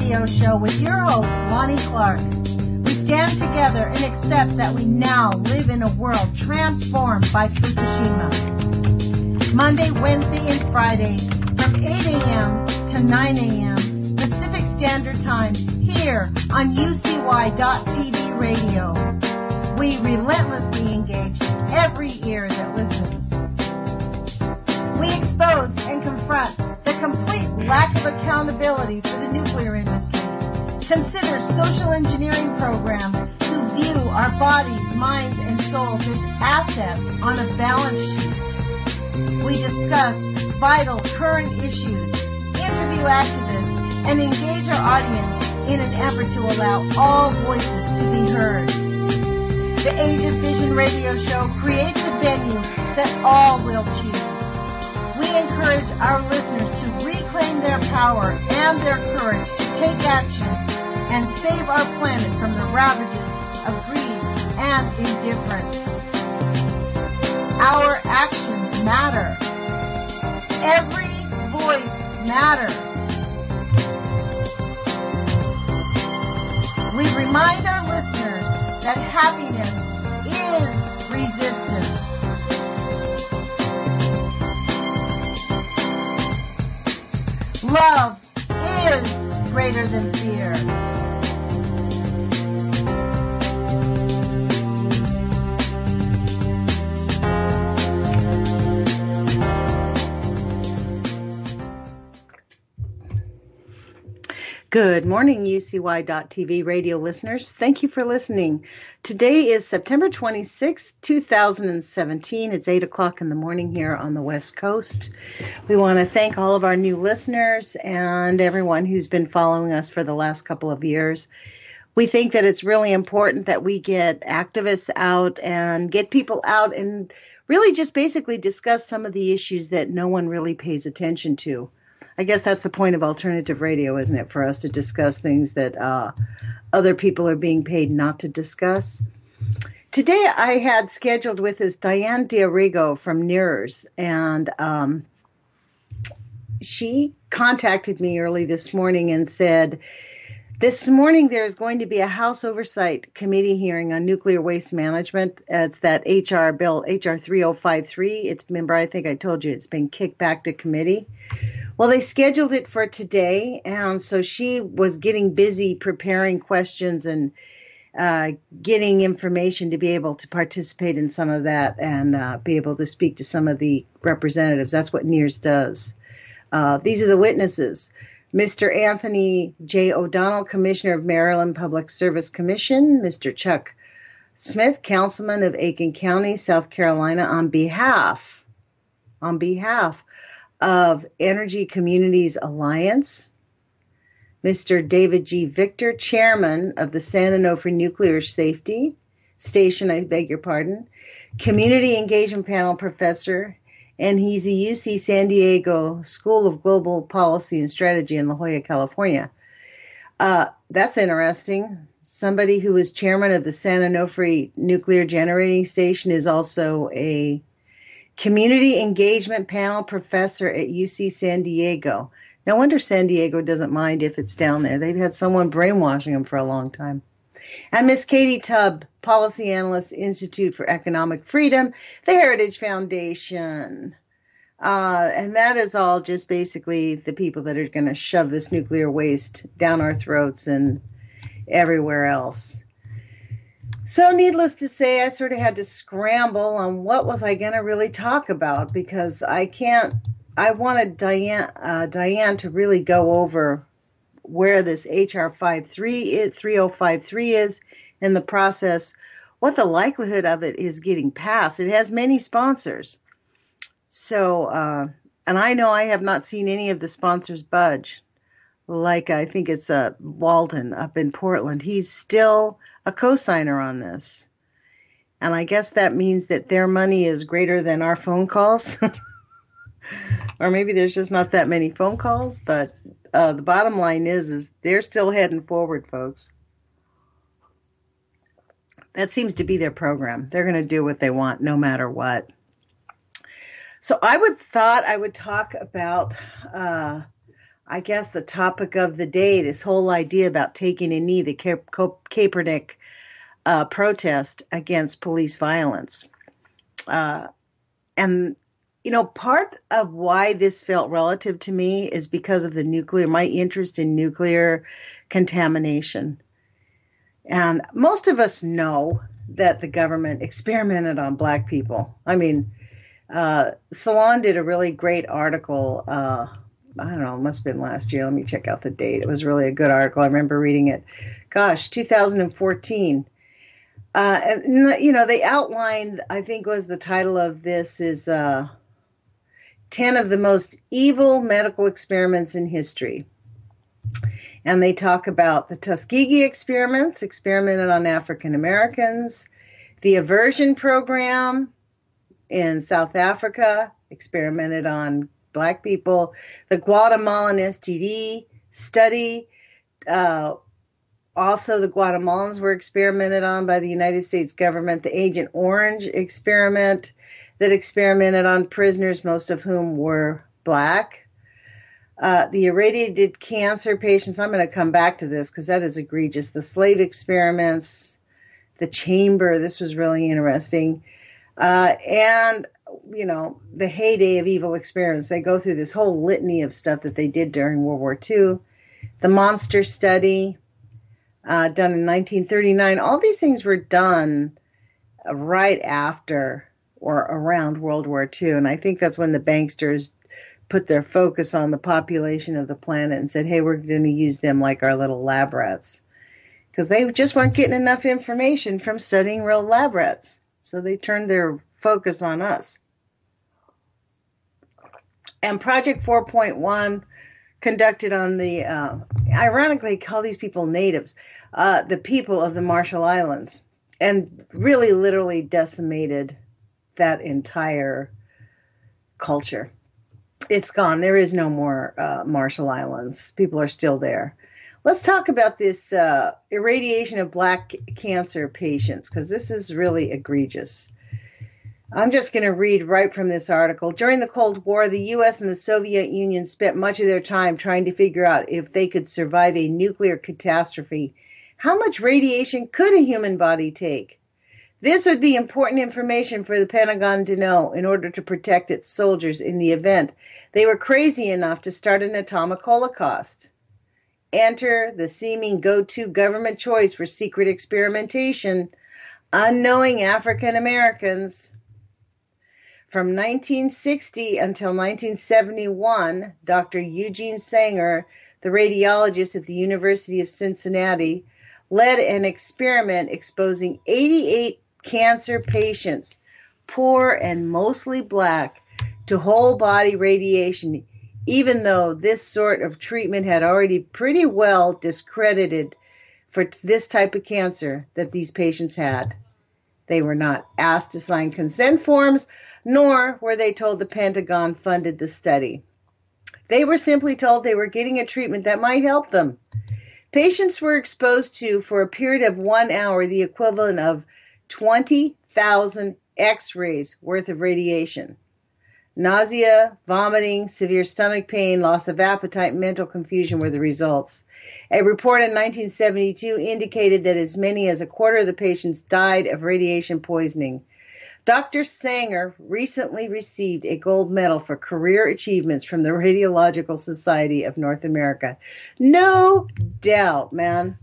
radio show with your host, Lonnie Clark. We stand together and accept that we now live in a world transformed by Fukushima. Monday, Wednesday, and Friday from 8 a.m. to 9 a.m. Pacific Standard Time here on UCY.TV radio. We relentlessly engage every ear that listens. We expose and confront the complete lack of accountability for the nuclear industry. Consider social engineering programs who view our bodies, minds, and souls as assets on a balance sheet. We discuss vital current issues, interview activists, and engage our audience in an effort to allow all voices to be heard. The Age of Fission radio show creates a venue that all will choose. We encourage our listeners to reclaim their power and their courage to take action and save our planet from the ravages of greed and indifference. Our actions matter. Every voice matters. We remind our listeners that happiness is resistance. Love is greater than fear. Good morning, UCY.TV radio listeners. Thank you for listening. Today is September 26, 2017. It's 8 o'clock in the morning here on the West Coast. We want to thank all of our new listeners and everyone who's been following us for the last couple of years. We think that it's really important that we get activists out and get people out and really just basically discuss some of the issues that no one really pays attention to. I guess that's the point of alternative radio, isn't it, for us to discuss things that other people are being paid not to discuss. Today I had scheduled with us Diane D'Arrigo from NERS, and she contacted me early this morning and said, this morning there's going to be a House Oversight Committee hearing on nuclear waste management. It's that HR bill, HR 3053. Remember, I think I told you it's been kicked back to committee. Well, they scheduled it for today, and so she was getting busy preparing questions and getting information to be able to participate in some of that and be able to speak to some of the representatives. That's what NERS does. These are the witnesses. Mr. Anthony J. O'Donnell, Commissioner of Maryland Public Service Commission, Mr. Chuck Smith, Councilman of Aiken County, South Carolina, on behalf of Energy Communities Alliance, Mr. David G. Victor, Chairman of the San Onofre Nuclear Safety Station, Community Engagement Panel Professor, and he's a UC San Diego School of Global Policy and Strategy in La Jolla, California. That's interesting. Somebody who is chairman of the San Onofre Nuclear Generating Station is also a Community Engagement Panel Professor at UC San Diego. No wonder San Diego doesn't mind if it's down there. They've had someone brainwashing them for a long time. And Miss Katie Tubb, Policy Analyst, Institute for Economic Freedom, the Heritage Foundation. And that is all just basically the people that are going to shove this nuclear waste down our throats and everywhere else. So needless to say, I sort of had to scramble on what was I going to really talk about, because I wanted Diane to really go over where this HR 3053 is in the process, what the likelihood of it is getting passed. It has many sponsors. So, and I know I have not seen any of the sponsors budge. Like I think it's Walden up in Portland. He's still a co-signer on this. And I guess that means that their money is greater than our phone calls. Or maybe there's just not that many phone calls, but the bottom line is they're still heading forward, folks. That seems to be their program. They're going to do what they want no matter what. So I would talk about I guess, the topic of the day, this whole idea about taking a knee, the Kaepernick protest against police violence. And, part of why this felt relative to me is because of my interest in nuclear contamination. And most of us know that the government experimented on black people. I mean, Salon did a really great article. I don't know, it must have been last year. Let me check out the date. It was really a good article. I remember reading it. 2014. They outlined, I think was the title of this is 10 of the most evil medical experiments in history. And they talk about the Tuskegee experiments, experimented on African Americans, the aversion program in South Africa, experimented on black people, the Guatemalan STD study, also the Guatemalans were experimented on by the United States government, the Agent Orange experiment that experimented on prisoners, most of whom were black. The irradiated cancer patients, I'm going to come back to this because that is egregious. The slave experiments, the chamber, this was really interesting. And, the heyday of evil experiments. They go through this whole litany of stuff that they did during World War II. The monster study, done in 1939. All these things were done right after or around World War II. And I think that's when the banksters put their focus on the population of the planet and said, hey, we're going to use them like our little lab rats. Because they just weren't getting enough information from studying real lab rats. So they turned their focus on us. And Project 4.1 conducted on the, ironically call these people natives, the people of the Marshall Islands, and really literally decimated that entire culture. It's gone. There is no more Marshall Islands. People are still there. Let's talk about this irradiation of black cancer patients, because this is really egregious. I'm just going to read right from this article. During the Cold War, the U.S. and the Soviet Union spent much of their time trying to figure out if they could survive a nuclear catastrophe. How much radiation could a human body take? This would be important information for the Pentagon to know in order to protect its soldiers in the event they were crazy enough to start an atomic holocaust. Enter the seeming go-to government choice for secret experimentation, unknowing African Americans. From 1960 until 1971, Dr. Eugene Sanger, the radiologist at the University of Cincinnati, led an experiment exposing 88 cancer patients, poor and mostly black, to whole body radiation, even though this sort of treatment had already pretty well discredited for this type of cancer that these patients had. They were not asked to sign consent forms, nor were they told the Pentagon funded the study. They were simply told they were getting a treatment that might help them. Patients were exposed to, for a period of 1 hour, the equivalent of 20,000 X-rays worth of radiation. Nausea, vomiting, severe stomach pain, loss of appetite, mental confusion were the results. A report in 1972 indicated that as many as a quarter of the patients died of radiation poisoning. Dr. Sanger recently received a gold medal for career achievements from the Radiological Society of North America. No doubt, man.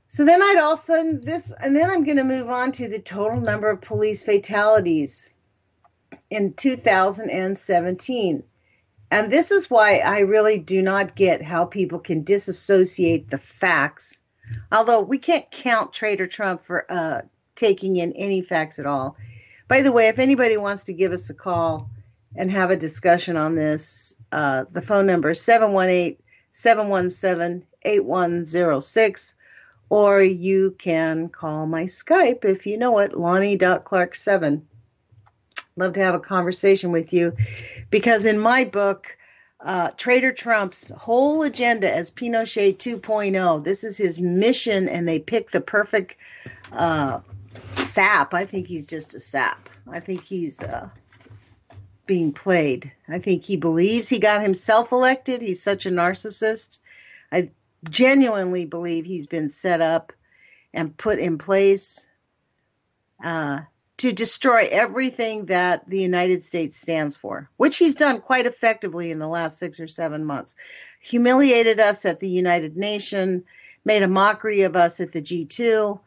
So then I'm going to move on to the total number of police fatalities in 2017. And this is why I really do not get how people can disassociate the facts. Although we can't count Trader Trump for taking in any facts at all. By the way, if anybody wants to give us a call and have a discussion on this, the phone number is 718-717-8106, or you can call my Skype if you know it, Lonnie.Clark7. Love to have a conversation with you, because in my book, Trader Trump's whole agenda as Pinochet 2.0, this is his mission, and they pick the perfect sap. I think he's just a sap. I think he's being played. I think he believes he got himself elected. He's such a narcissist. I genuinely believe he's been set up and put in place to destroy everything that the United States stands for, which he's done quite effectively in the last 6 or 7 months. Humiliated us at the United Nations, made a mockery of us at the G2,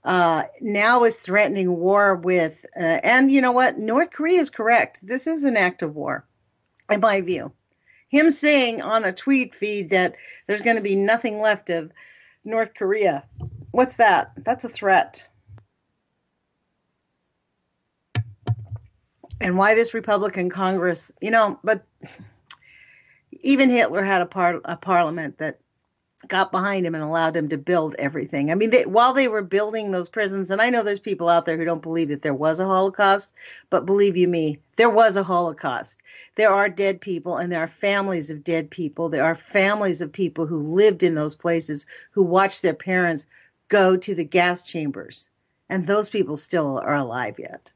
now is threatening war with, and you know what? North Korea is correct. This is an act of war, in my view. Him saying on a tweet feed that there's going to be nothing left of North Korea. What's that? That's a threat. And why this Republican Congress, but even Hitler had a parliament that got behind him and allowed him to build everything. I mean, while they were building those prisons, and I know there's people out there who don't believe that there was a Holocaust, but believe you me, there was a Holocaust. There are dead people, and there are families of dead people. There are families of people who lived in those places who watched their parents go to the gas chambers, and those people still are alive yet.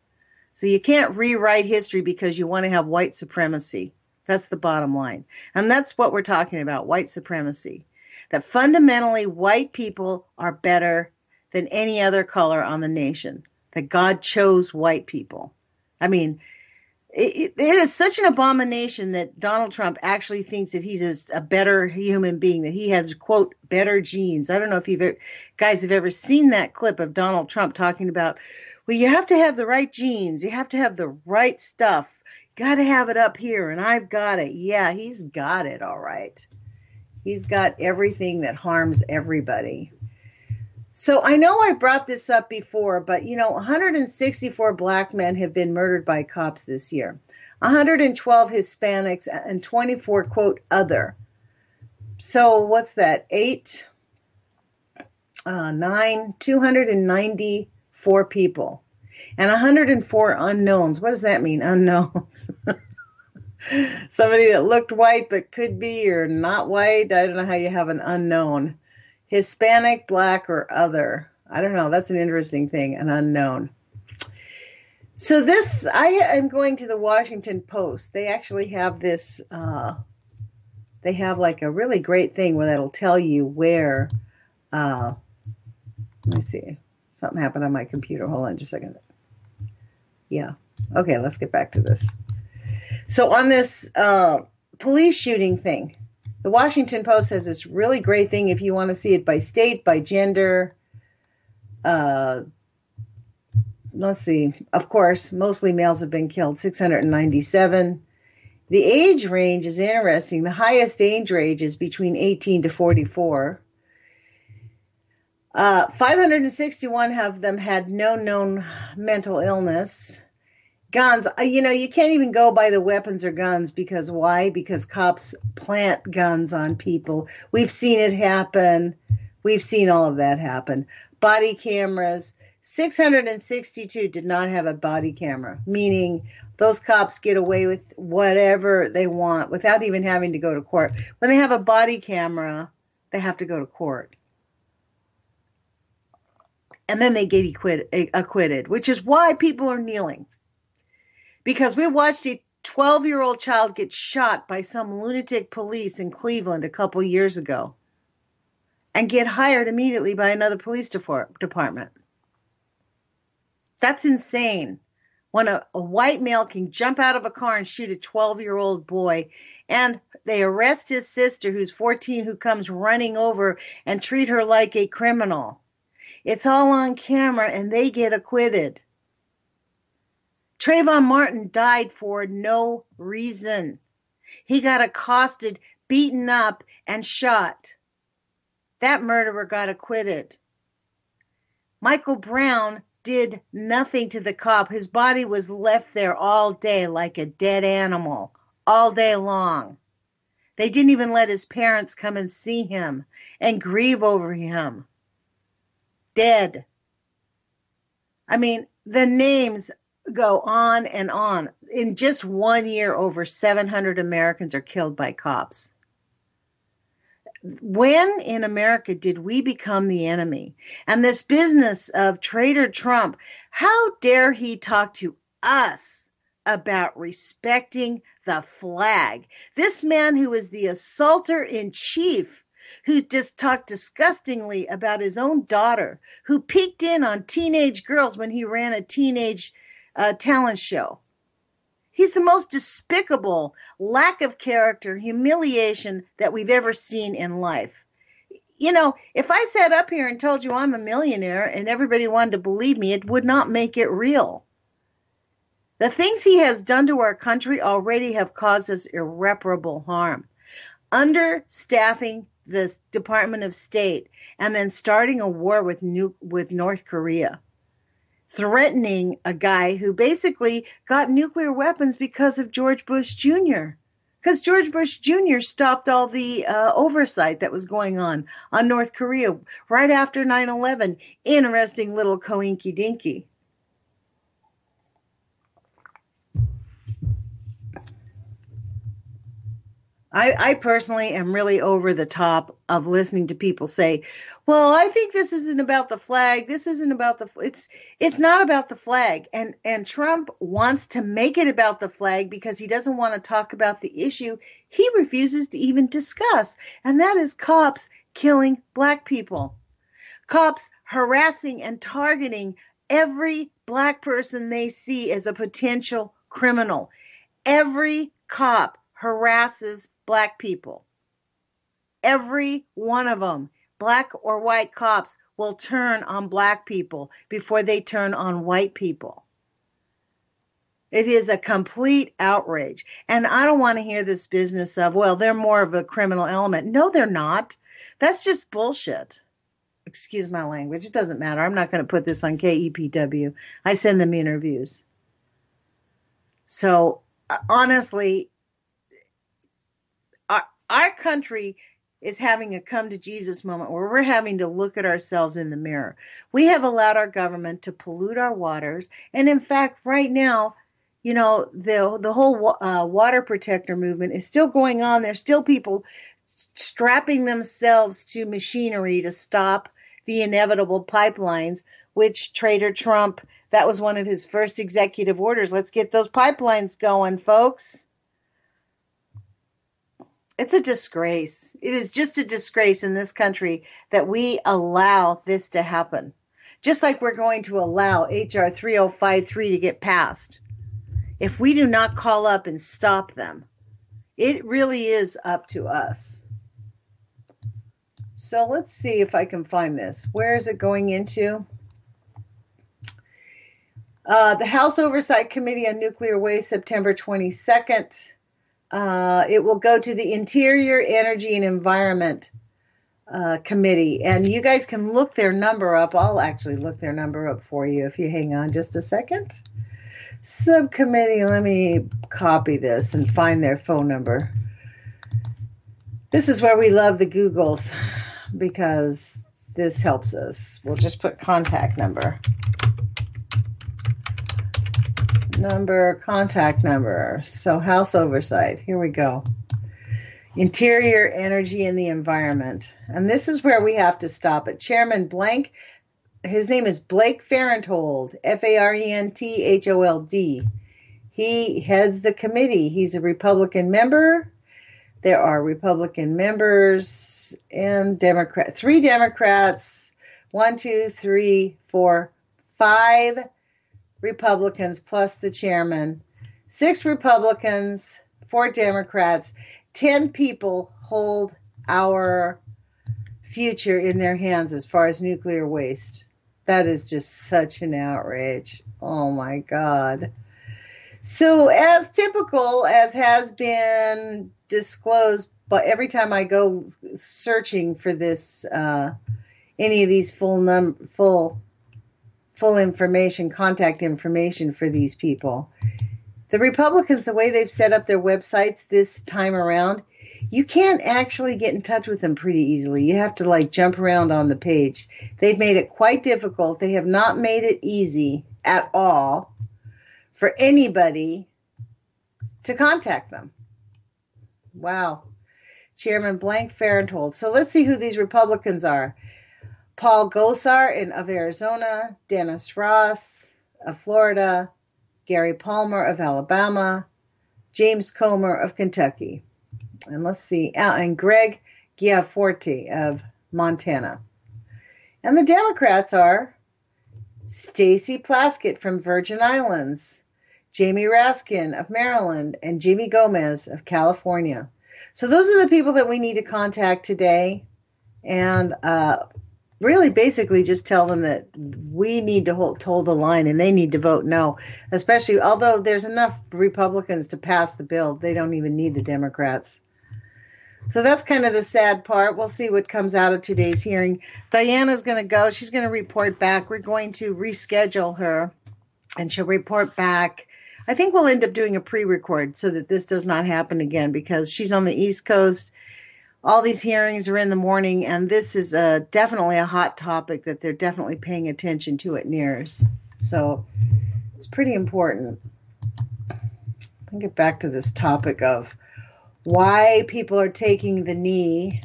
So you can't rewrite history because you want to have white supremacy. That's the bottom line. And that's what we're talking about, white supremacy. That fundamentally white people are better than any other color on the nation. That God chose white people. I mean, it is such an abomination that Donald Trump actually thinks that he's a better human being, that he has, quote, better genes. I don't know if you guys have ever seen that clip of Donald Trump talking about, well, you have to have the right genes. You have to have the right stuff. You got to have it up here, and I've got it. Yeah, he's got it, all right. He's got everything that harms everybody. So I know I brought this up before, but, 164 black men have been murdered by cops this year. 112 Hispanics and 24, quote, other. So what's that? 294 people. And 104 unknowns. What does that mean, unknowns? Somebody that looked white but could be or not white. I don't know how you have an unknown. Hispanic, black, or other. I don't know. That's an interesting thing, an unknown. So I am going to the Washington Post. They actually have this, they have like a really great thing where that'll tell you where, let me see. Something happened on my computer. Hold on just a second. Yeah. Okay, let's get back to this. So on this police shooting thing, the Washington Post has this really great thing if you want to see it by state, by gender. Let's see. Of course, mostly males have been killed, 697. The age range is interesting. The highest age range is between 18 to 44. 561 of them had no known mental illness. Guns, you can't even go by the weapons or guns because why? Because cops plant guns on people. We've seen it happen. We've seen all of that happen. Body cameras, 662 did not have a body camera, meaning those cops get away with whatever they want without even having to go to court. When they have a body camera, they have to go to court. And then they get acquitted, which is why people are kneeling. Because we watched a 12-year-old child get shot by some lunatic police in Cleveland a couple years ago and get hired immediately by another police department. That's insane. When a white male can jump out of a car and shoot a 12-year-old boy, and they arrest his sister, who's 14, who comes running over and treat her like a criminal. It's all on camera, and they get acquitted. Trayvon Martin died for no reason. He got accosted, beaten up, and shot. That murderer got acquitted. Michael Brown did nothing to the cop. His body was left there all day like a dead animal, all day long. They didn't even let his parents come and see him and grieve over him. Dead. I mean, the names go on and on. In just 1 year, over 700 Americans are killed by cops. When in America did we become the enemy? And this business of Traitor Trump, how dare he talk to us about respecting the flag. This man who is the assaulter in chief, who just talked disgustingly about his own daughter, who peeked in on teenage girls when he ran a teenage talent show. He's the most despicable lack of character, humiliation that we've ever seen in life. You know, if I sat up here and told you I'm a millionaire and everybody wanted to believe me, it would not make it real. The things he has done to our country already have caused us irreparable harm. Understaffing the Department of State and then starting a war with North Korea. Threatening a guy who basically got nuclear weapons because of George Bush Jr. Because George Bush Jr. stopped all the oversight that was going on North Korea right after 9/11. Interesting little coinky dinky. I personally am really over the top of listening to people say, well, I think this isn't about the flag. This isn't about it's not about the flag. And Trump wants to make it about the flag because he doesn't want to talk about the issue he refuses to even discuss. And that is cops killing black people. Cops harassing and targeting every black person they see as a potential criminal. Every cop harasses black people. Every one of them, black or white cops, will turn on black people before they turn on white people. It is a complete outrage. And I don't want to hear this business of, well, they're more of a criminal element. No, they're not. That's just bullshit. Excuse my language. It doesn't matter. I'm not going to put this on KEPW. I send them interviews. So, honestly, our country is having a come to Jesus moment where we're having to look at ourselves in the mirror. We have allowed our government to pollute our waters. And in fact, right now, you know, the whole water protector movement is still going on. There's still people strapping themselves to machinery to stop the inevitable pipelines, which Trader Trump, that was one of his first executive orders. Let's get those pipelines going, folks. It's a disgrace. It is just a disgrace in this country that we allow this to happen. Just like we're going to allow HR 3053 to get passed. If we do not call up and stop them, it really is up to us. So let's see if I can find this. Where is it going into? The House Oversight Committee on Nuclear Waste, September 22nd. It will go to the Interior, Energy, and Environment Committee. And you guys can look their number up. I'll actually look their number up for you if you hang on just a second. Subcommittee, let me copy this and find their phone number. This is where we love the Googles because this helps us. We'll just put contact number. Contact number. So House Oversight. Here we go. Interior, Energy, and the Environment. And this is where we have to stop it. Chairman Blank, his name is Blake Farenthold, Farenthold. He heads the committee. He's a Republican member. There are Republican members and Democrat. 3 Democrats. 1, 2, 3, 4, 5 Republicans plus the chairman, 6 Republicans, 4 Democrats, 10 people hold our future in their hands as far as nuclear waste. That is just such an outrage. Oh my God. So as typical, as has been disclosed, but every time I go searching for this, any of these full information, contact information for these people. The Republicans, the way they've set up their websites this time around, you can't actually get in touch with them pretty easily. You have to jump around on the page. They've made it quite difficult. They have not made it easy at all for anybody to contact them. Wow. Chairman Blank Farenthold. So let's see who these Republicans are. Paul Gosar of Arizona, Dennis Ross of Florida, Gary Palmer of Alabama, James Comer of Kentucky, and let's see, and Greg Giaforte of Montana. And the Democrats are Stacey Plaskett from Virgin Islands, Jamie Raskin of Maryland, and Jimmy Gomez of California. So those are the people that we need to contact today, and really basically just tell them that we need to hold the line and they need to vote no, especially although there's enough Republicans to pass the bill. They don't even need the Democrats. So that's kind of the sad part. We'll see what comes out of today's hearing. Diana's going to go. She's going to report back. We're going to reschedule her, and she'll report back. I think we'll end up doing a pre-record so that this does not happen again, because she's on the East Coast. All these hearings are in the morning, and this is definitely a hot topic that they're definitely paying attention to at NEARS. So it's pretty important. I'll get back to this topic of why people are taking the knee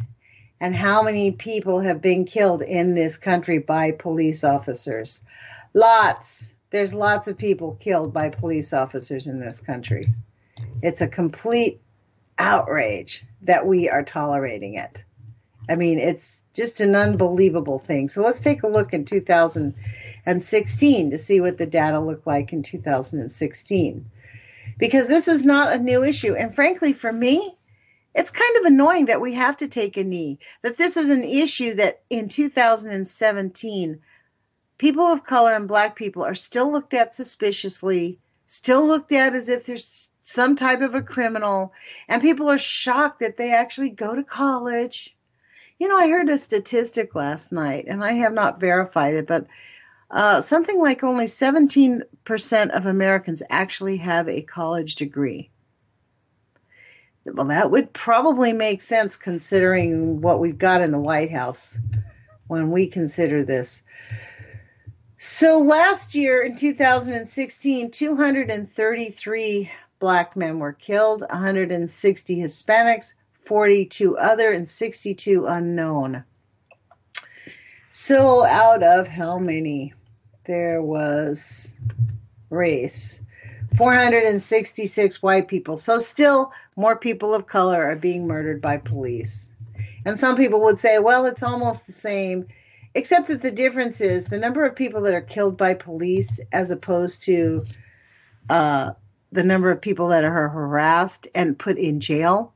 and how many people have been killed in this country by police officers. Lots. There's lots of people killed by police officers in this country. It's a complete outrage that we are tolerating it. I mean, it's just an unbelievable thing. So let's take a look in 2016 to see what the data looked like in 2016. Because this is not a new issue. And frankly, for me, it's kind of annoying that we have to take a knee. That this is an issue that in 2017, people of color and black people are still looked at suspiciously, still looked at as if there's some type of a criminal, and people are shocked that they actually go to college. You know, I heard a statistic last night, and I have not verified it, but something like only 17% of Americans actually have a college degree. Well, that would probably make sense considering what we've got in the White House when we consider this. So last year in 2016, 233 black men were killed, 160 Hispanics, 42 other, and 62 unknown. So out of how many? There was race. 466 white people. So still more people of color are being murdered by police. And some people would say, well, it's almost the same, except that the difference is the number of people that are killed by police as opposed to the number of people that are harassed and put in jail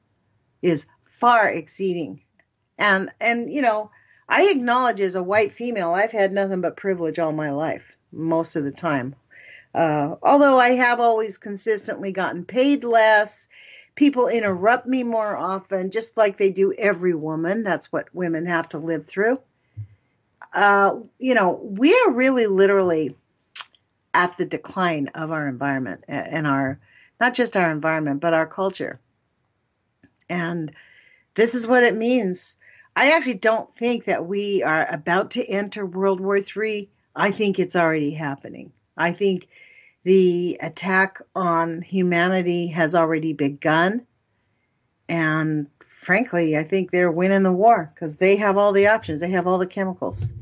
is far exceeding. And you know, I acknowledge as a white female, I've had nothing but privilege all my life, most of the time. Although I have always consistently gotten paid less, people interrupt me more often, just like they do every woman. That's what women have to live through. You know, we are really literally at the decline of our environment and our, not just our environment, but our culture. And this is what it means. I actually don't think that we are about to enter World War III. I think it's already happening. I think the attack on humanity has already begun. And frankly, I think they're winning the war because they have all the options. They have all the chemicals.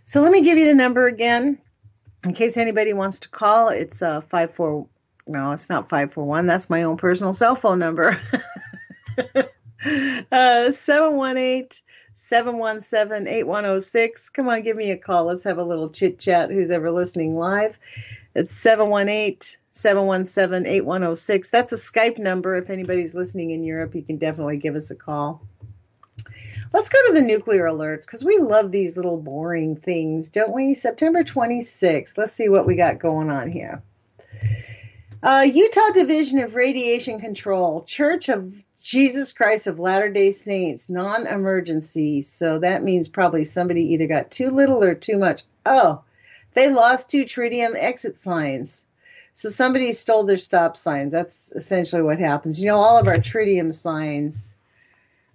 So let me give you the number again in case anybody wants to call. It's 54. No, it's not 541. That's my own personal cell phone number. 718-717-8106. Come on, give me a call. Let's have a little chit chat. Who's ever listening live? It's 718-717-8106. That's a Skype number. If anybody's listening in Europe, you can definitely give us a call. Let's go to the nuclear alerts because we love these little boring things, don't we? September 26th. Let's see what we got going on here. Utah Division of Radiation Control, Church of Jesus Christ of Latter-day Saints, non-emergency. So that means probably somebody either got too little or too much. Oh, they lost 2 tritium exit signs. So somebody stole their stop signs. That's essentially what happens. You know, all of our tritium signs,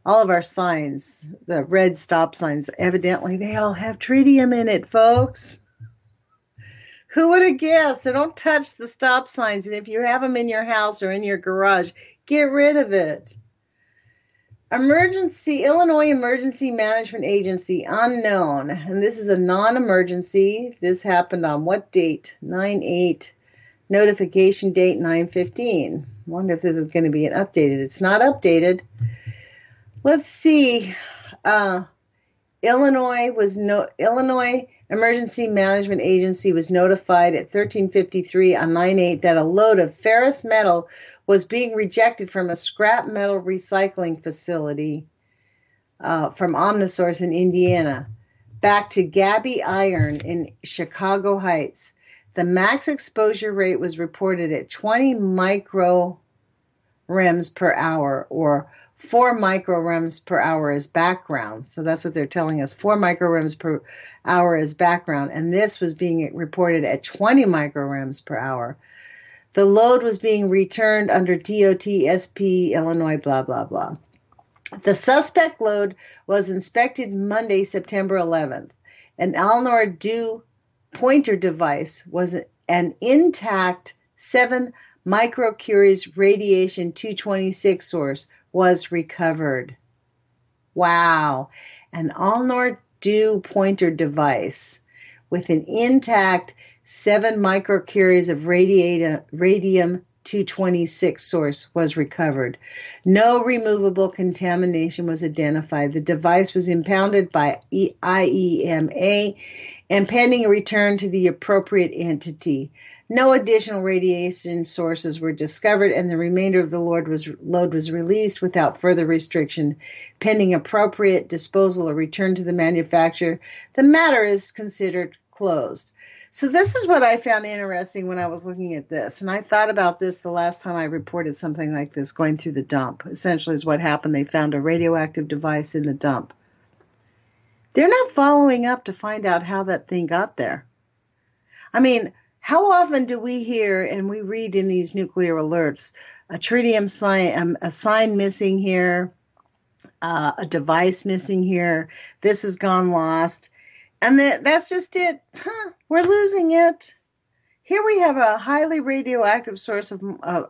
all of our signs, the red stop signs, evidently they all have tritium in it, folks. Who would have guessed? So don't touch the stop signs. And if you have them in your house or in your garage, get rid of it. Illinois Emergency Management Agency, unknown. And this is a non-emergency. This happened on what date? 9/8. Notification date 9/15. Wonder if this is going to be updated. It's not updated. Let's see. Illinois Emergency Management Agency was notified at 13:53 on 9/8 that a load of ferrous metal was being rejected from a scrap metal recycling facility from Omnisource in Indiana back to Gabby Iron in Chicago Heights. The max exposure rate was reported at 20 microrems per hour, or 4 microrems per hour as background. So that's what they're telling us, 4 microrems per hour as background. And this was being reported at 20 microrems per hour. The load was being returned under DOT SP Illinois, blah, blah, blah. The suspect load was inspected Monday, September 11th. An Alnor Dew pointer device was an intact 7 microcuries radiation 226 source was recovered. Wow. An Alnor Dew pointer device with an intact 7 microcuries of radium-226 source was recovered. No removable contamination was identified. The device was impounded by IEMA and pending a return to the appropriate entity. No additional radiation sources were discovered, and the remainder of the load was released without further restriction, pending appropriate disposal or return to the manufacturer. The matter is considered closed. So this is what I found interesting when I was looking at this, and I thought about this the last time I reported something like this going through the dump. Essentially is what happened. They found a radioactive device in the dump. They're not following up to find out how that thing got there. I mean, how often do we hear and we read in these nuclear alerts, a tritium sign, a sign missing here, a device missing here, this has gone lost, and that's just it. We're losing it. Here we have a highly radioactive source of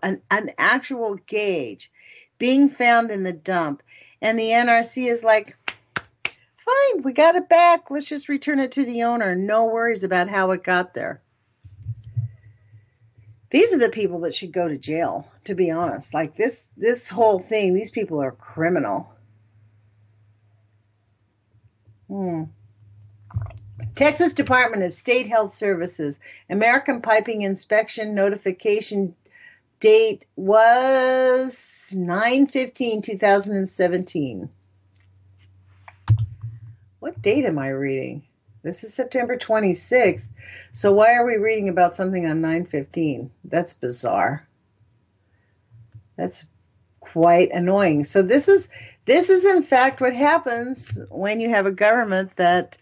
an actual gauge being found in the dump, and the NRC is like, fine, we got it back. Let's just return it to the owner. No worries about how it got there. These are the people that should go to jail, to be honest. Like this whole thing, these people are criminal. Texas Department of State Health Services, American Piping Inspection notification date was 9/15/2017. What date am I reading? This is September 26th. So why are we reading about something on 9/15? That's bizarre. That's quite annoying. So this is in fact what happens when you have a government that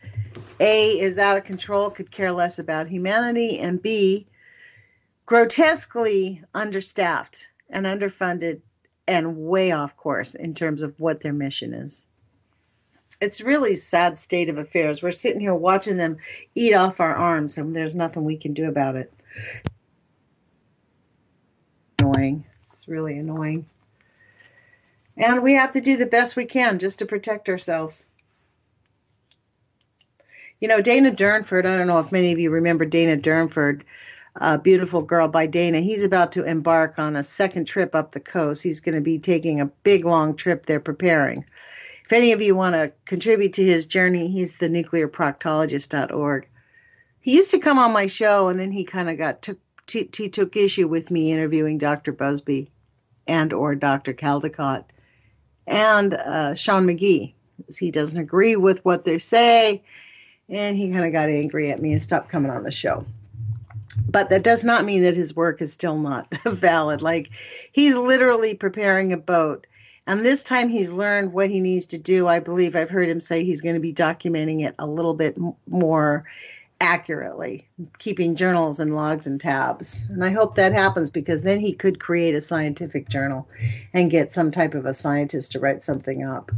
A, is out of control, could care less about humanity, and B, grotesquely understaffed and underfunded and way off course in terms of what their mission is. It's really a sad state of affairs. We're sitting here watching them eat off our arms, and there's nothing we can do about it. Annoying. It's really annoying. And we have to do the best we can just to protect ourselves. You know, Dana Durnford, I don't know if many of you remember Dana Durnford, Beautiful Girl by Dana. He's about to embark on a second trip up the coast. He's going to be taking a big, long trip they're preparing. If any of you want to contribute to his journey, he's the nuclearproctologist.org. He used to come on my show, and then he kind of took issue with me interviewing Dr. Busby and or Dr. Caldecott and Sean McGee. He doesn't agree with what they say, and he kind of got angry at me and stopped coming on the show. But that does not mean that his work is still not valid. Like, he's literally preparing a boat. And this time he's learned what he needs to do. I believe I've heard him say he's going to be documenting it a little bit more accurately, keeping journals and logs and tabs. And I hope that happens, because then he could create a scientific journal and get some type of a scientist to write something up.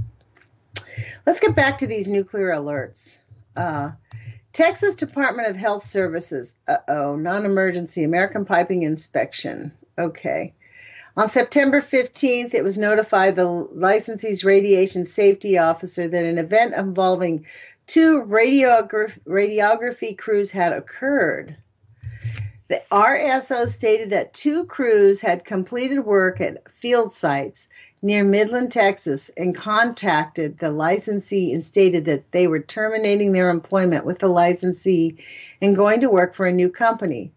Let's get back to these nuclear alerts. Texas Department of Health Services. Non-emergency. American Piping Inspection. Okay. On September 15th, it was notified the licensee's radiation safety officer that an event involving two radiography crews had occurred. The RSO stated that two crews had completed work at field sites near Midland, Texas, and contacted the licensee and stated that they were terminating their employment with the licensee and going to work for a new company.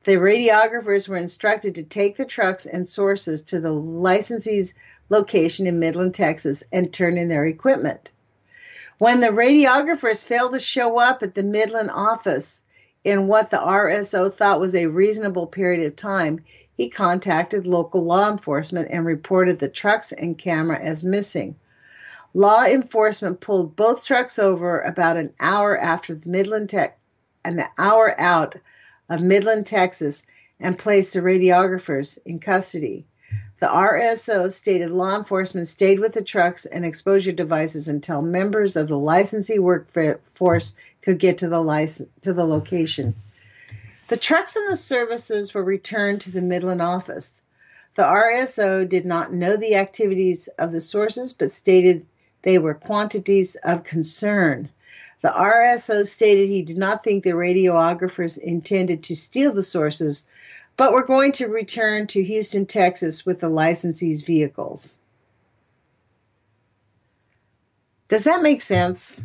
The radiographers were instructed to take the trucks and sources to the licensee's location in Midland, Texas, and turn in their equipment. When the radiographers failed to show up at the Midland office in what the RSO thought was a reasonable period of time, he contacted local law enforcement and reported the trucks and camera as missing. Law enforcement pulled both trucks over about an hour out of Midland, Texas, and placed the radiographers in custody. The RSO stated law enforcement stayed with the trucks and exposure devices until members of the licensee workforce could get to the location. The trucks and the services were returned to the Midland office. The RSO did not know the activities of the sources, but stated they were quantities of concern. The RSO stated he did not think the radiographers intended to steal the sources, but were going to return to Houston, Texas with the licensee's vehicles. Does that make sense?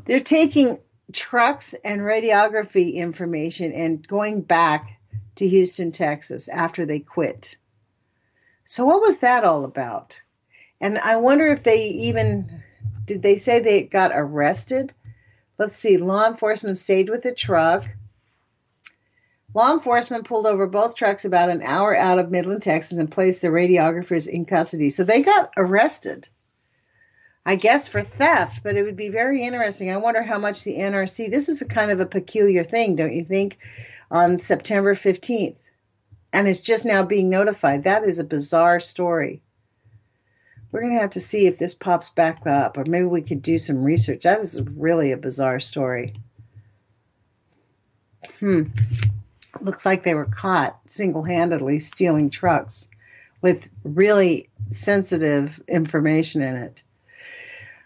They're taking trucks and radiography information and going back to Houston, Texas after they quit. So what was that all about? And I wonder if did they say they got arrested? Let's see, law enforcement stayed with the truck. Law enforcement pulled over both trucks about an hour out of Midland, Texas, and placed the radiographers in custody. So they got arrested, I guess, for theft, but it would be very interesting. I wonder how much the NRC, this is a kind of a peculiar thing, don't you think, on September 15th. And it's just now being notified. That is a bizarre story. We're going to have to see if this pops back up, or maybe we could do some research. That is really a bizarre story. Looks like they were caught single-handedly stealing trucks with really sensitive information in it.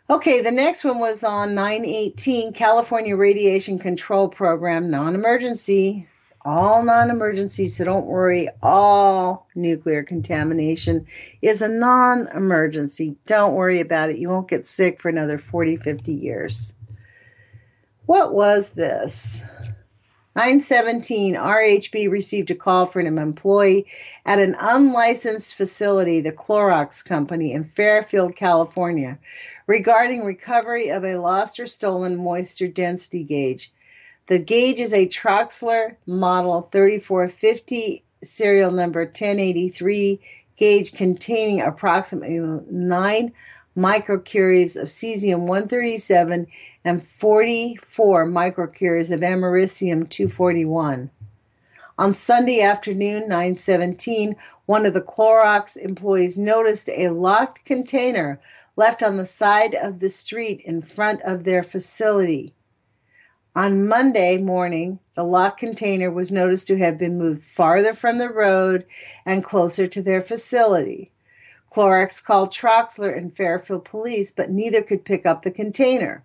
Okay, the next one was on 9/18, California Radiation Control Program, non-emergency. All non-emergency, so don't worry. All nuclear contamination is a non-emergency. Don't worry about it. You won't get sick for another 40, 50 years. What was this? 9/17, RHB received a call from an employee at an unlicensed facility, the Clorox Company in Fairfield, California, regarding recovery of a lost or stolen moisture density gauge. The gauge is a Troxler Model 3450, serial number 1083 gauge containing approximately 9 microcuries of cesium-137 and 44 microcuries of americium-241. On Sunday afternoon, 9/17, one of the Clorox employees noticed a locked container left on the side of the street in front of their facility. On Monday morning, the locked container was noticed to have been moved farther from the road and closer to their facility. Clorox called Troxler and Fairfield police, but neither could pick up the container.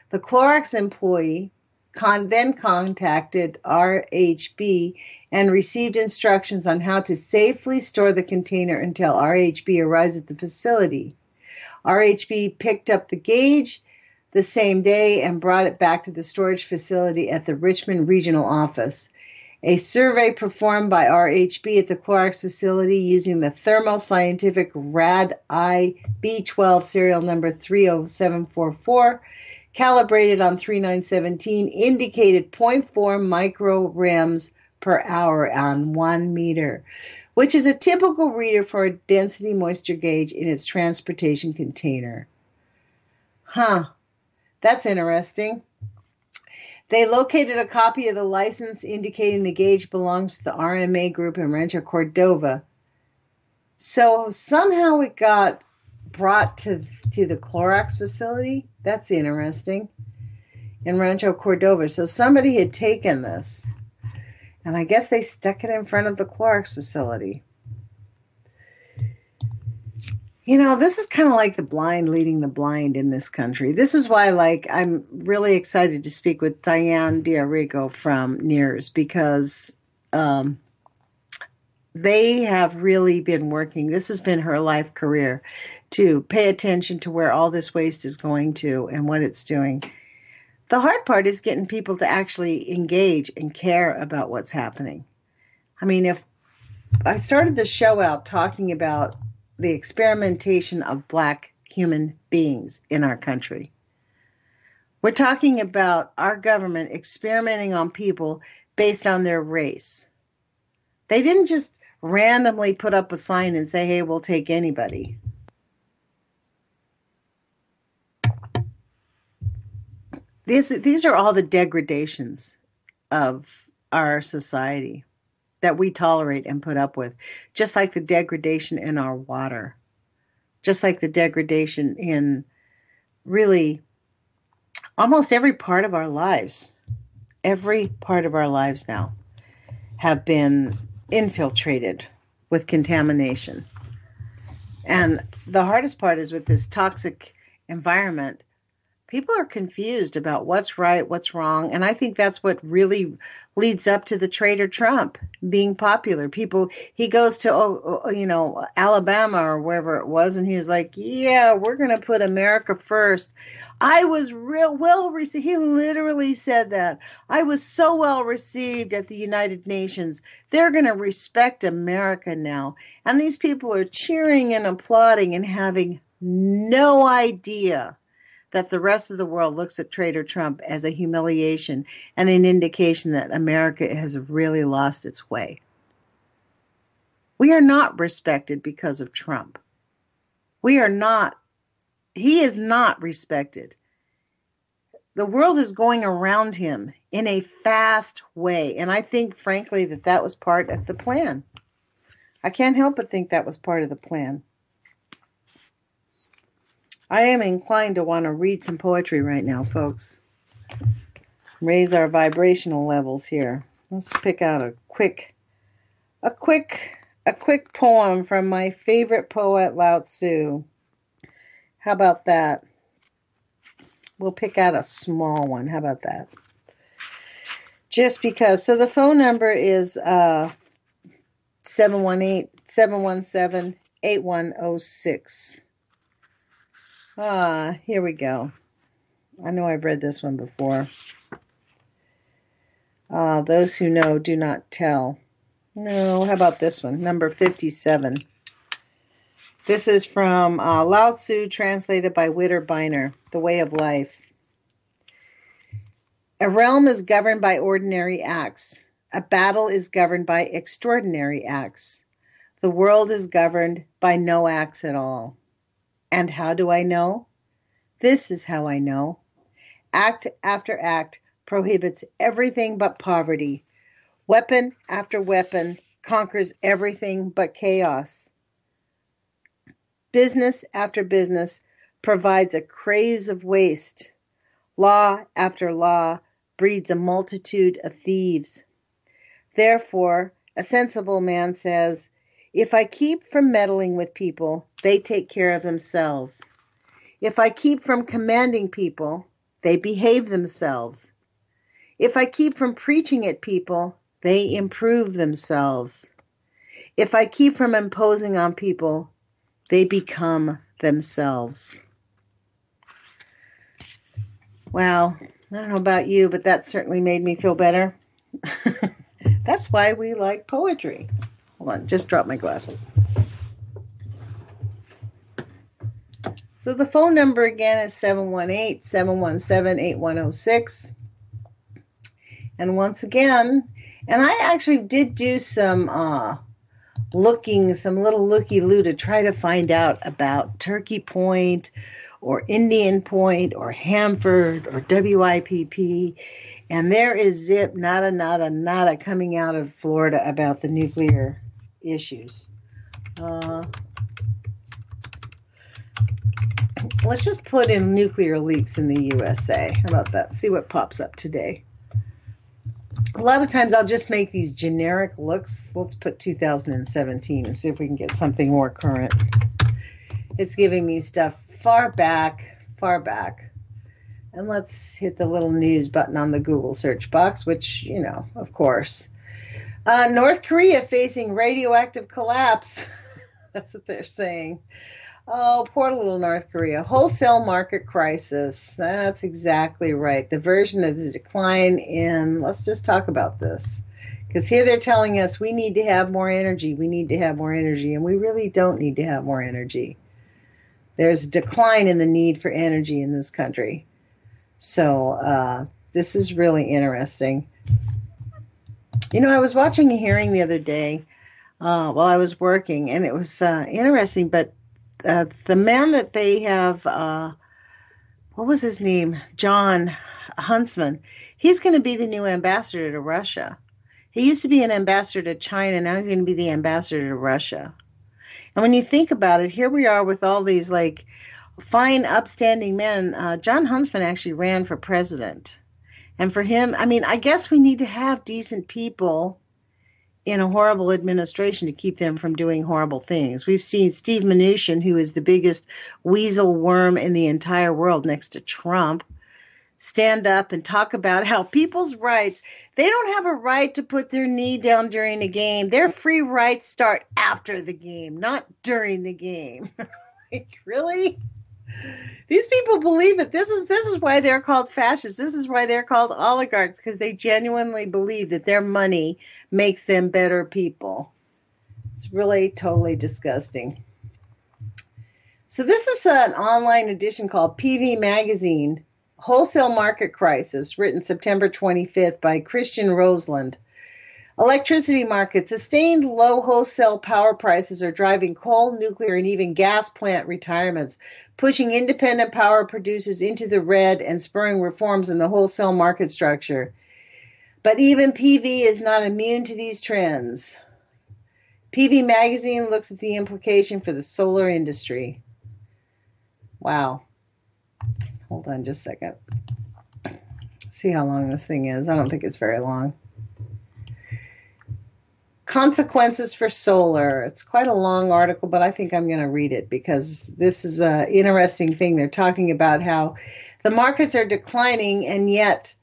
The Clorox employee then contacted RHB and received instructions on how to safely store the container until RHB arrives at the facility. RHB picked up the gauge the same day and brought it back to the storage facility at the Richmond Regional Office. A survey performed by RHB at the Clorox facility using the Thermo Scientific RAD-I B12 serial number 30744, calibrated on 3/9/17, indicated 0.4 microrems per hour on 1 meter, which is a typical reader for a density moisture gauge in its transportation container. That's interesting. They located a copy of the license indicating the gauge belongs to the RMA group in Rancho Cordova. So somehow it got brought to the Clorox facility. That's interesting. In Rancho Cordova. So somebody had taken this, and I guess they stuck it in front of the Clorox facility. You know, this is kind of like the blind leading the blind in this country. This is why, like, I'm really excited to speak with Diane D'Arrigo from NEARS, because they have really been working. This has been her life career, to pay attention to where all this waste is going to and what it's doing. The hard part is getting people to actually engage and care about what's happening. I mean, if I started the show out talking about the experimentation of Black human beings in our country, we're talking about our government experimenting on people based on their race. They didn't just randomly put up a sign and say, hey, we'll take anybody. These are all the degradations of our society that we tolerate and put up with, just like the degradation in our water, just like the degradation in really almost every part of our lives. Every part of our lives now have been infiltrated with contamination. And the hardest part is with this toxic environment, people are confused about what's right, what's wrong. And I think that's what really leads up to the traitor Trump being popular. He goes to, Alabama or wherever it was, and he's like, yeah, we're going to put America first. I was real well received. He literally said that. I was so well received at the United Nations. They're going to respect America now. And these people are cheering and applauding and having no idea that the rest of the world looks at Traitor Trump as a humiliation and an indication that America has really lost its way. We are not respected because of Trump. We are not. He is not respected. The world is going around him in a fast way, and I think, frankly, that was part of the plan. I can't help but think that was part of the plan. I am inclined to want to read some poetry right now, folks. Raise our vibrational levels here. Let's pick out a quick poem from my favorite poet, Lao Tzu. How about that? We'll pick out a small one. How about that? Just because. So the phone number is 718-717-8106. Here we go. I know I've read this one before. Those who know do not tell. No, how about this one? Number 57. This is from Lao Tzu, translated by Witter Bynner, The Way of Life. A realm is governed by ordinary acts. A battle is governed by extraordinary acts. The world is governed by no acts at all. And how do I know? This is how I know. Act after act prohibits everything but poverty. Weapon after weapon conquers everything but chaos. Business after business provides a craze of waste. Law after law breeds a multitude of thieves. Therefore, a sensible man says, if I keep from meddling with people, they take care of themselves. If I keep from commanding people, they behave themselves. If I keep from preaching at people, they improve themselves. If I keep from imposing on people, they become themselves. Wow, I don't know about you, but that certainly made me feel better. That's why we like poetry. Hold on, just dropped my glasses. So the phone number again is 718-717-8106. And once again, and I actually did do some little looky-loo to try to find out about Turkey Point or Indian Point or Hanford or WIPP. And there is zip, nada coming out of Florida about the nuclear issues. Let's just put in nuclear leaks in the USA. How about that? See what pops up today. A lot of times I'll just make these generic looks. Let's put 2017 and see if we can get something more current. It's giving me stuff far back. And let's hit the little news button on the Google search box, which, of course. North Korea facing radioactive collapse. That's what they're saying. Oh, poor little North Korea. Wholesale market crisis. That's exactly right. The version of the decline in, let's just talk about this. Because here they're telling us we need to have more energy. We need to have more energy. And we really don't need to have more energy. There's a decline in the need for energy in this country. So this is really interesting. I was watching a hearing the other day while I was working, and it was interesting, but the man that they have, what was his name? John Huntsman. He's going to be the new ambassador to Russia. He used to be an ambassador to China. Now he's going to be the ambassador to Russia. And when you think about it, here we are with all these fine, upstanding men. John Huntsman actually ran for president. And for him, I guess we need to have decent people in a horrible administration to keep them from doing horrible things. We've seen Steve Mnuchin, who is the biggest weasel worm in the entire world next to Trump, stand up and talk about how people's rights, they don't have a right to put their knee down during a game. Their free rights start after the game, not during the game. Really? These people believe it. This is why they're called fascists. This is why they're called oligarchs, because they genuinely believe that their money makes them better people. It's really totally disgusting. So this is an online edition called PV Magazine, Wholesale Market Crisis, written September 25th by Christian Roseland. Electricity markets. Sustained low wholesale power prices are driving coal, nuclear, and even gas plant retirements, pushing independent power producers into the red and spurring reforms in the wholesale market structure. But even PV is not immune to these trends. PV Magazine looks at the implication for the solar industry. Wow. Hold on just a second. See how long this thing is. I don't think it's very long. Consequences for solar. It's quite a long article, but I think I'm going to read it because this is an interesting thing. They're talking about how the markets are declining, and yet,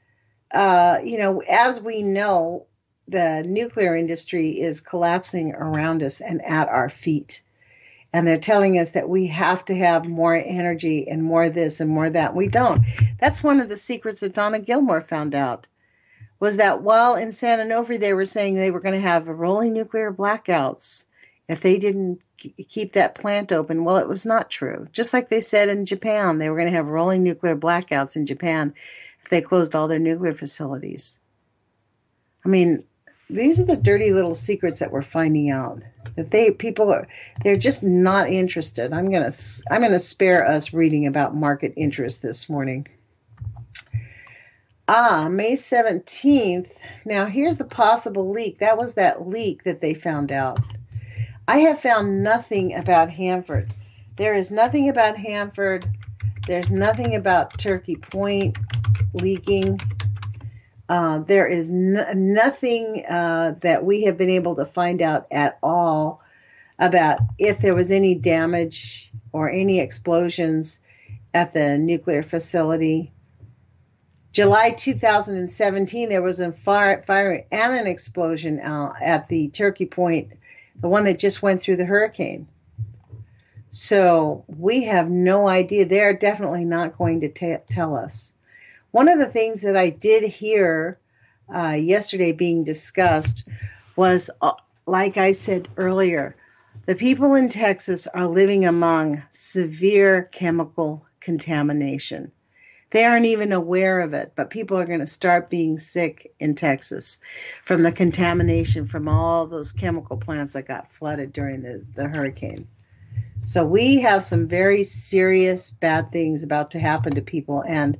as we know, the nuclear industry is collapsing around us and at our feet. And they're telling us that we have to have more energy and more this and more that. We don't. That's one of the secrets that Donna Gilmore found out. Was that while in San Onofre they were saying they were going to have rolling nuclear blackouts if they didn't keep that plant open. Well, it was not true. Just like they said in Japan, they were going to have rolling nuclear blackouts in Japan if they closed all their nuclear facilities. These are the dirty little secrets that we're finding out. That they're just not interested. I'm going to spare us reading about market interest this morning. May 17th. Now, here's the possible leak. That was that leak that they found out. I have found nothing about Hanford. There is nothing about Hanford. There's nothing about Turkey Point leaking. There is nothing that we have been able to find out at all about if there was any damage or any explosions at the nuclear facility. July 2017, there was a fire and an explosion at the Turkey Point, the one that just went through the hurricane. So we have no idea. They're definitely not going to tell us. One of the things that I did hear yesterday being discussed was, like I said earlier, the people in Texas are living among severe chemical contamination. They aren't even aware of it, but people are going to start being sick in Texas from the contamination from all those chemical plants that got flooded during the hurricane. So we have some very serious bad things about to happen to people. And,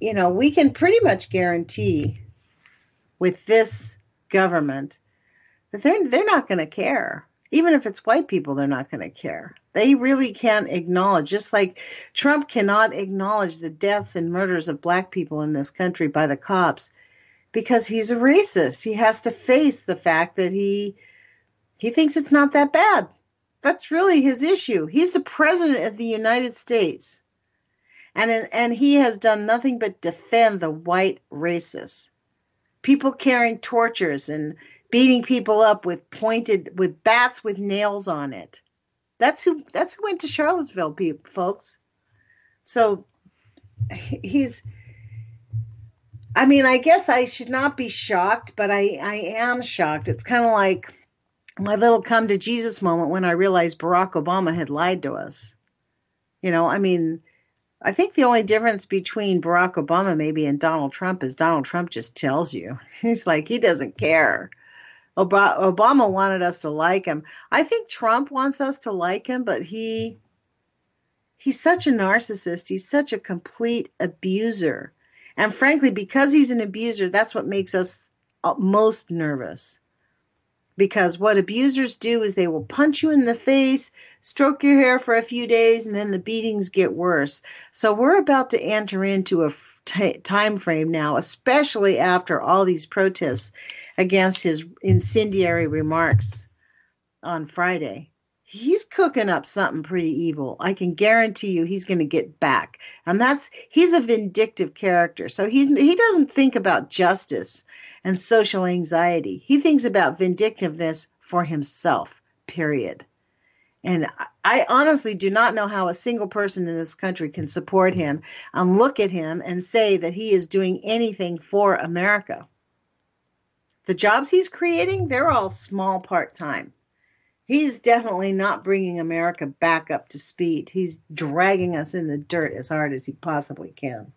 we can pretty much guarantee with this government that they're not going to care. Even if it's white people, they're not going to care. They really can't acknowledge, just like Trump cannot acknowledge the deaths and murders of black people in this country by the cops because he's a racist. He has to face the fact that he thinks it's not that bad. That's really his issue. He's the president of the United States. And he has done nothing but defend the white racists. People carrying torches and beating people up with bats with nails on it. That's who went to Charlottesville, folks. So I guess I should not be shocked, but I am shocked. It's kind of like my little come to Jesus moment when I realized Barack Obama had lied to us. I think the only difference between Barack Obama maybe and Donald Trump is Donald Trump just tells you. He's like, he doesn't care. Obama wanted us to like him. I think Trump wants us to like him, but he's such a narcissist. He's such a complete abuser. And frankly, because he's an abuser, that's what makes us most nervous. Because what abusers do is they will punch you in the face, stroke your hair for a few days, and then the beatings get worse. So we're about to enter into a time frame now, especially after all these protests against his incendiary remarks on Friday. He's cooking up something pretty evil. I can guarantee you he's going to get back. And he's a vindictive character. So he doesn't think about justice and social anxiety. He thinks about vindictiveness for himself, period. And I honestly do not know how a single person in this country can support him and look at him and say that he is doing anything for America. The jobs he's creating, they're all small part-time. He's definitely not bringing America back up to speed. He's dragging us in the dirt as hard as he possibly can.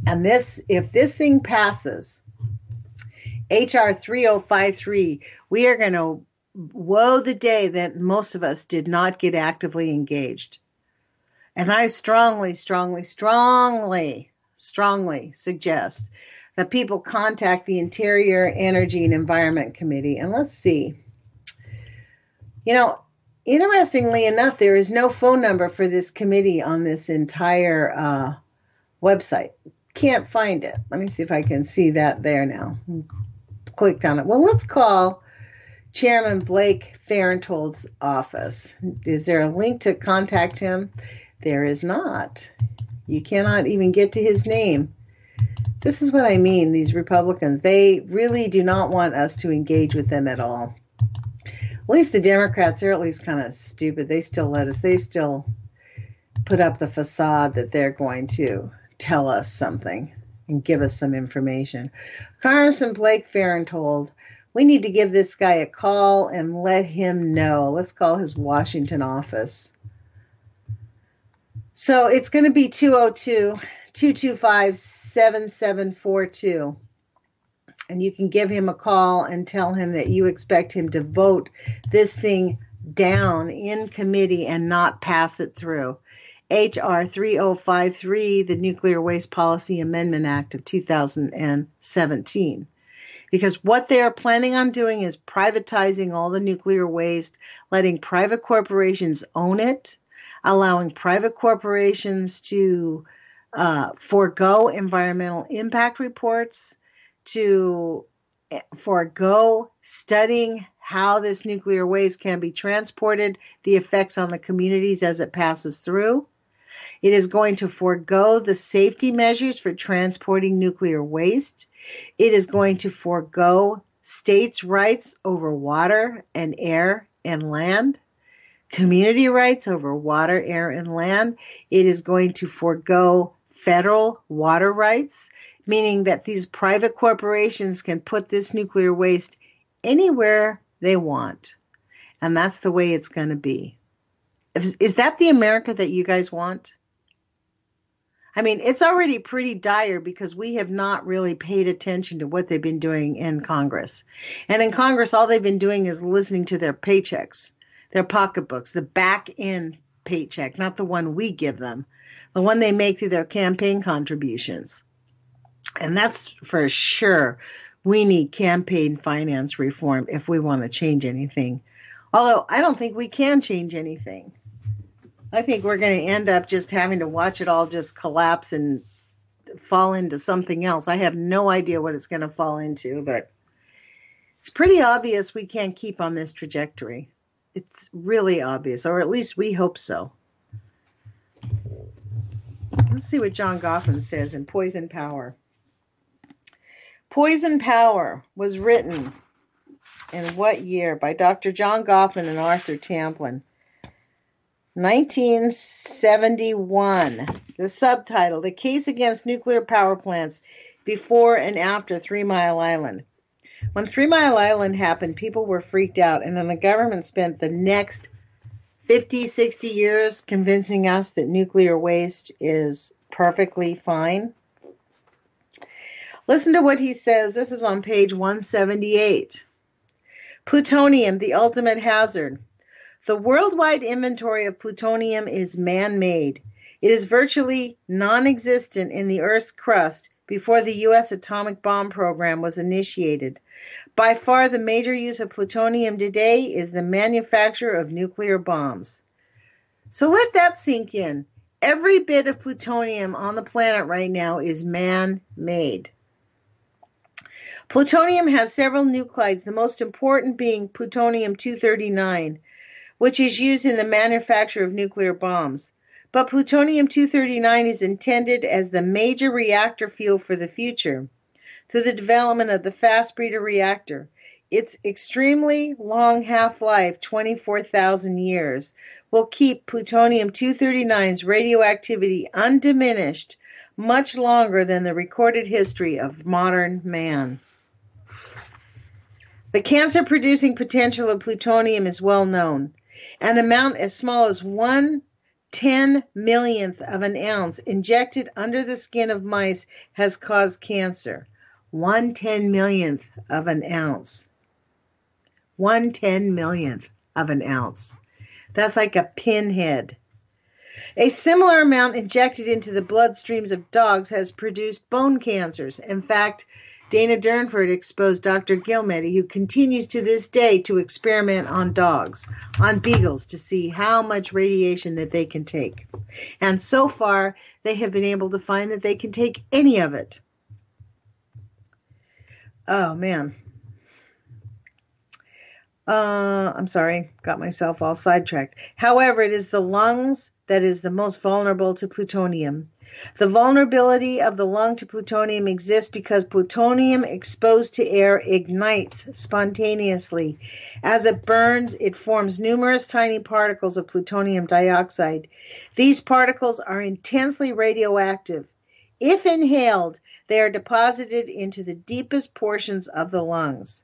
And if this thing passes, H.R. 3053, we are going to woe the day that most of us did not get actively engaged. And I strongly, strongly, strongly, strongly suggest that people contact the Interior, Energy, and Environment Committee. And let's see. Interestingly enough, there is no phone number for this committee on this entire website. Can't find it. Let me see if I can see that there now. Clicked on it. Well, let's call Chairman Blake Farenthold's office. Is there a link to contact him? There is not. You cannot even get to his name. This is what I mean, these Republicans. They really do not want us to engage with them at all. At least the Democrats, they're at least kind of stupid. They still put up the facade that they're going to tell us something and give us some information. Congressman Blake Farenthold, we need to give this guy a call and let him know. Let's call his Washington office. So it's going to be 202-225-7742. And you can give him a call and tell him that you expect him to vote this thing down in committee and not pass it through. H.R. 3053, the Nuclear Waste Policy Amendment Act of 2017. Because what they are planning on doing is privatizing all the nuclear waste, letting private corporations own it, allowing private corporations to forego environmental impact reports, to forego studying how this nuclear waste can be transported, the effects on the communities as it passes through. It is going to forego the safety measures for transporting nuclear waste. It is going to forego states' rights over water and air and land, community rights over water, air, and land. It is going to forego federal water rights, meaning that these private corporations can put this nuclear waste anywhere they want. And that's the way it's going to be. Is that the America that you guys want? I mean, it's already pretty dire because we have not really paid attention to what they've been doing in Congress. And in Congress, all they've been doing is listening to their paychecks, their pocketbooks, the back-end paycheck, not the one we give them, the one they make through their campaign contributions. And that's for sure. We need campaign finance reform if we want to change anything. Although I don't think we can change anything. I think we're going to end up just having to watch it all just collapse and fall into something else. I have no idea what it's going to fall into, but It's pretty obvious we can't keep on this trajectory. It's really obvious, or at least we hope so. Let's see what John Goffin says in Poison Power. Poison Power was written in what year? By Dr. John Goffin and Arthur Tamplin. 1971. The subtitle, The Case Against Nuclear Power Plants Before and After 3 Mile Island. When 3 Mile Island happened, people were freaked out, and then the government spent the next 50, 60 years convincing us that nuclear waste is perfectly fine. Listen to what he says. This is on page 178. Plutonium, the ultimate hazard. The worldwide inventory of plutonium is man-made. It is virtually non-existent in the Earth's crust before the U.S. atomic bomb program was initiated. By far, the major use of plutonium today is the manufacture of nuclear bombs. So let that sink in. Every bit of plutonium on the planet right now is man-made. Plutonium has several nuclides, the most important being plutonium-239, which is used in the manufacture of nuclear bombs. But plutonium-239 is intended as the major reactor fuel for the future through the development of the fast breeder reactor. Its extremely long half-life, 24,000 years, will keep plutonium-239's radioactivity undiminished much longer than the recorded history of modern man. The cancer-producing potential of plutonium is well known. An amount as small as 1/10,000,000th of an ounce injected under the skin of mice has caused cancer. 1/10,000,000th of an ounce. 1/10,000,000th of an ounce. That's like a pinhead. A similar amount injected into the bloodstreams of dogs has produced bone cancers. In fact, Dana Durnford exposed Dr. Gilmedy, who continues to this day to experiment on dogs, on beagles, to see how much radiation that they can take. And so far, they have been able to find that they can take any of it. Oh, man. I'm sorry, got myself all sidetracked. However, it is the lungs that is the most vulnerable to plutonium. The vulnerability of the lung to plutonium exists because plutonium exposed to air ignites spontaneously. As it burns, it forms numerous tiny particles of plutonium dioxide. These particles are intensely radioactive. If inhaled, they are deposited into the deepest portions of the lungs.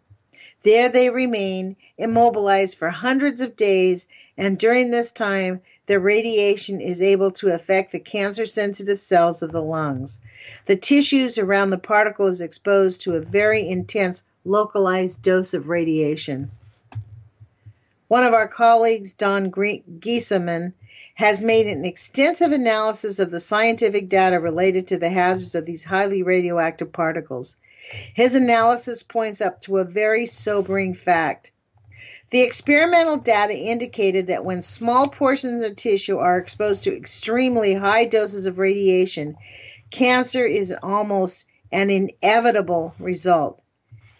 There they remain, immobilized for hundreds of days, and during this time, the radiation is able to affect the cancer-sensitive cells of the lungs. The tissues around the particle is exposed to a very intense, localized dose of radiation. One of our colleagues, Don Giesemann, has made an extensive analysis of the scientific data related to the hazards of these highly radioactive particles. His analysis points up to a very sobering fact. The experimental data indicated that when small portions of tissue are exposed to extremely high doses of radiation, cancer is almost an inevitable result.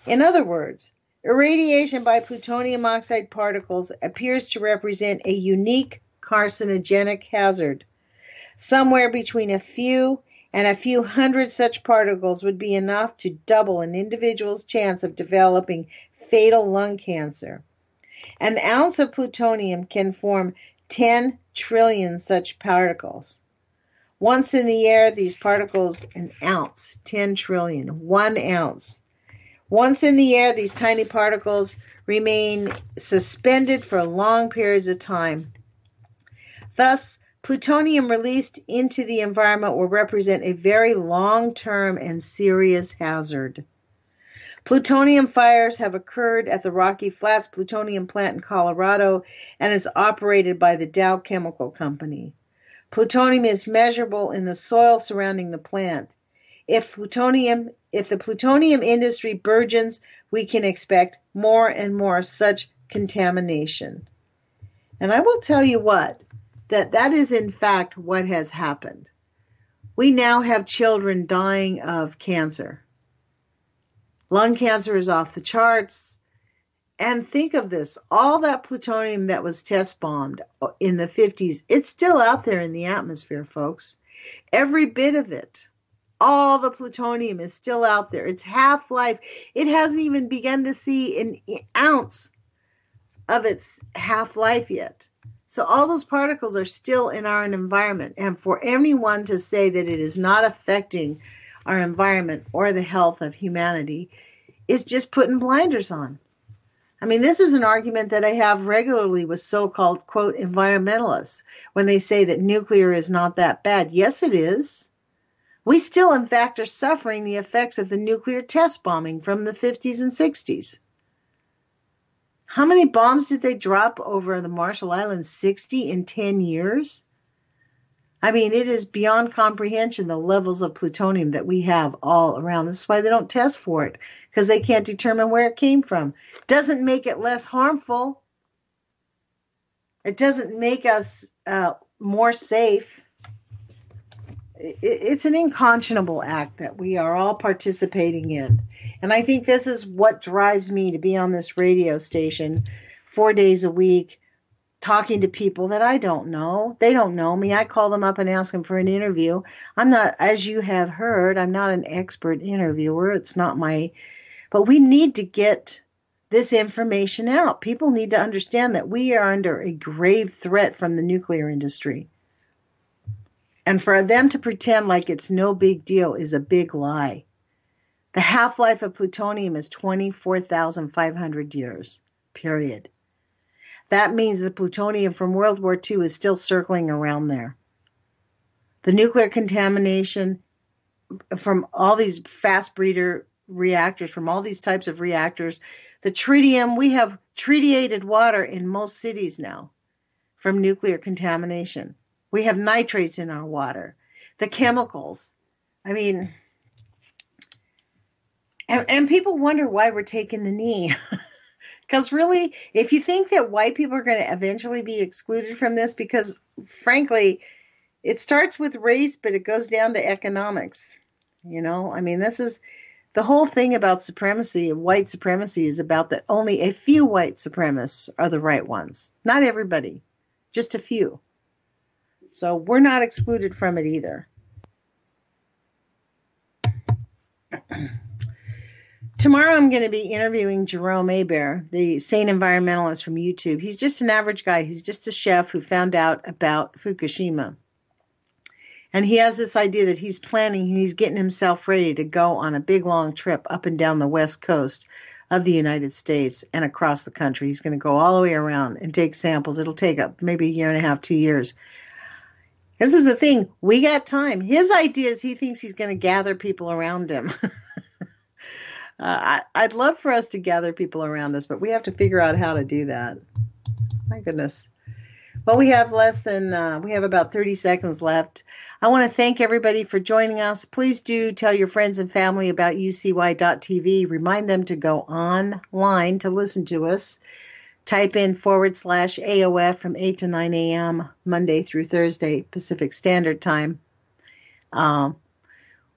In other words, irradiation by plutonium oxide particles appears to represent a unique carcinogenic hazard. Somewhere between a few and a few hundred such particles would be enough to double an individual's chance of developing fatal lung cancer. An ounce of plutonium can form 10 trillion such particles. Once in the air, these particles, an ounce, 10 trillion, 1 ounce. Once in the air, these tiny particles remain suspended for long periods of time. Thus, plutonium released into the environment will represent a very long-term and serious hazard. Plutonium fires have occurred at the Rocky Flats plutonium plant in Colorado and is operated by the Dow Chemical Company. Plutonium is measurable in the soil surrounding the plant. If the plutonium industry burgeons, we can expect more and more such contamination. And I will tell you what, that is in fact what has happened. We now have children dying of cancer. Lung cancer is off the charts. And think of this, all that plutonium that was test bombed in the 50s, it's still out there in the atmosphere, folks. Every bit of it, all the plutonium is still out there. Its half-life, it hasn't even begun to see an ounce of its half-life yet. So all those particles are still in our environment. And for anyone to say that it is not affecting our environment or the health of humanity is just putting blinders on. I mean, this is an argument that I have regularly with so-called, quote, environmentalists when they say that nuclear is not that bad. Yes, it is. We still, in fact, are suffering the effects of the nuclear test bombing from the 50s and 60s. How many bombs did they drop over the Marshall Islands? 60 in 10 years? I mean, it is beyond comprehension, the levels of plutonium that we have all around. This is why they don't test for it, because they can't determine where it came from. Doesn't make it less harmful. It doesn't make us more safe. It's an unconscionable act that we are all participating in. And I think this is what drives me to be on this radio station 4 days a week, talking to people that I don't know. They don't know me. I call them up and ask them for an interview. I'm not, as you have heard, I'm not an expert interviewer. It's not but we need to get this information out. People need to understand that we are under a grave threat from the nuclear industry. And for them to pretend like it's no big deal is a big lie. The half-life of plutonium is 24,500 years, period. That means the plutonium from World War II is still circling around there. The nuclear contamination from all these fast breeder reactors, from all these types of reactors, the tritium, we have tritiated water in most cities now from nuclear contamination. We have nitrates in our water. The chemicals. I mean, and people wonder why we're taking the knee. Because really, if you think that white people are going to eventually be excluded from this, because frankly, it starts with race, but it goes down to economics. You know, I mean, this is the whole thing about supremacy, white supremacy, is about that only a few white supremacists are the right ones. Not everybody, just a few. So we're not excluded from it either. Tomorrow I'm going to be interviewing Jerome Hebert, the sane environmentalist from YouTube. He's just an average guy. He's just a chef who found out about Fukushima. And he has this idea that he's getting himself ready to go on a big long trip up and down the west coast of the United States and across the country. He's going to go all the way around and take samples. It'll take up maybe a year and a half, 2 years. This is the thing. We got time. His idea is he thinks he's going to gather people around him. I'd love for us to gather people around us, but we have to figure out how to do that. My goodness. Well, we have about 30 seconds left. I want to thank everybody for joining us. Please do tell your friends and family about UCY.TV. Remind them to go online to listen to us. Type in /AOF from 8 to 9 a.m. Monday through Thursday, Pacific Standard Time.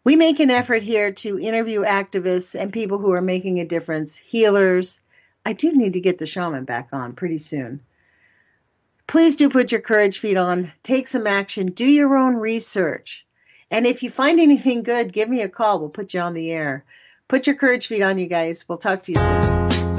We make an effort here to interview activists and people who are making a difference, healers. I do need to get the shaman back on pretty soon. Please do put your courage feet on. Take some action. Do your own research. And if you find anything good, give me a call. We'll put you on the air. Put your courage feet on, you guys. We'll talk to you soon.